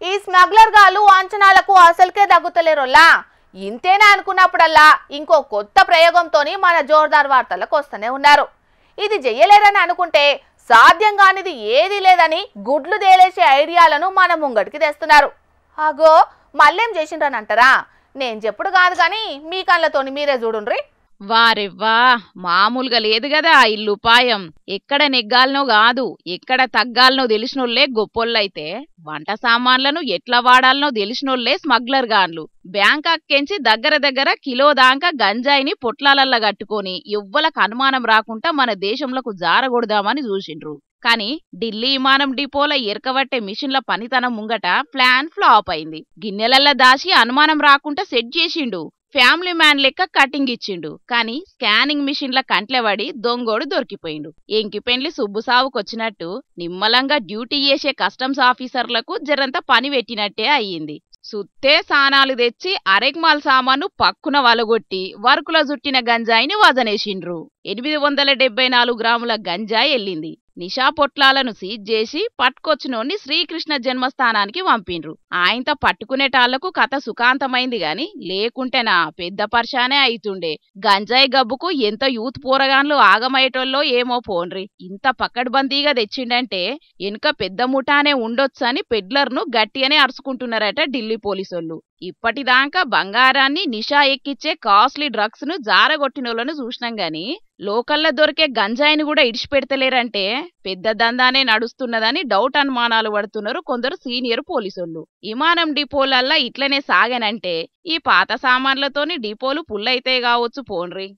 ఈ స్మగ్లర్ గాళ్ళు అంచనాలకు అసలుకే దగ్గుతలేరోలా. ఇంతేనా అనుకున్నప్పుడల్లా ఇంకో కొత్త ప్రయోగంతోని మన జోర్దార్ వార్తలకు వస్తూనే ఉన్నారు. ఇది చెయ్యలేరని అనుకుంటే సాధ్యం కానిది ఏదీ లేదని గుడ్లు తేలేసే ఐడియాలను మన ముంగడికి తెస్తున్నారు. అగో మళ్ళేం చేసిండ్రని అంటారా? నేను చెప్పుడు కాదు కానీ మీ కళ్ళతోని మీరే చూడుండ్రి. వారెవ్వా, మామూలుగా లేదు గదా ఇల్లుపాయం. ఎక్కడ నెగ్గాలనో కాదు, ఎక్కడ తగ్గాలనో తెలిసినోళ్లే గొప్పోళ్ళైతే వంట సామాన్లను ఎట్లా వాడాలనో తెలిసినోళ్లే స్మగ్లర్ గాన్లు. బ్యాంకాక్కెంచి దగ్గర కిలో దాకా గంజాయిని పొట్లాలల్లా కట్టుకొని ఎవ్వలకు అనుమానం రాకుండా మన దేశంలోకి జారగొడదామని చూసిండ్రు. కాని ఢిల్లీ విమానం డిపోల ఎరకబట్టే మిషన్ల పనితనం ముంగట ప్లాన్ ఫ్లాప్ అయింది. గిన్నెలల్లా దాచి అనుమానం రాకుండా సెట్ చేసిండు. ఫ్యామిలీ మ్యాన్ లెక్క కటింగ్ ఇచ్చిండు. కాని స్కానింగ్ మిషన్ల కంట్లెవడి దొంగోడు దొరికిపోయిండు. ఎంకిపెండ్లి సుబ్బుసావుకొచ్చినట్టు నిమ్మలంగా డ్యూటీ చేసే కస్టమ్స్ ఆఫీసర్లకు జరంత పని పెట్టినట్టే అయ్యింది. సుత్తే సానాలు తెచ్చి అరెక్మాల్ సామాను పక్కున వలగొట్టి వర్కుల జుట్టిన గంజాయిని వజనేసిండ్రు. 874 గ్రాముల గంజాయి ఎల్లింది. నిషా పొట్లాలను సీజ్ చేసి పట్టుకొచ్చినోన్ని శ్రీకృష్ణ జన్మస్థానానికి పంపిండ్రు. ఆయనతో పట్టుకునేటాళ్లకు కథ సుఖాంతమైంది గాని లేకుంటేనా పెద్ద పర్షానే అయితుండే. గంజాయి గబ్బుకు ఎంత యూత్ పోరగాన్లు ఆగమయ్యేటోళ్ళో ఏమో పోన్రి. ఇంత పక్కడ్బందీగా తెచ్చిండంటే వెనుక పెద్ద ముఠానే ఉండొచ్చని పెడ్లర్ను గట్టిగానే అరుచుకుంటున్నారట ఢిల్లీ పోలీసోళ్ళు. ఇప్పటిదాకా బంగారాన్ని నిషా ఎక్కిచ్చే కాస్ట్లీ డ్రగ్స్ ను జారగొట్టినోళ్లను చూసినాం గాని లోకల్లో దొరికే గంజాయిని కూడా ఇడిచిపెడతలేరంటే పెద్ద దందానే నడుస్తున్నదని డౌట్ అనుమానాలు పడుతున్నారు కొందరు సీనియర్ పోలీసోళ్ళు. విమానం డిపోలల్లా ఇట్లనే సాగనంటే ఈ పాత సామాన్లతోని డిపోలు పుల్లైతే కావచ్చు పోన్రి.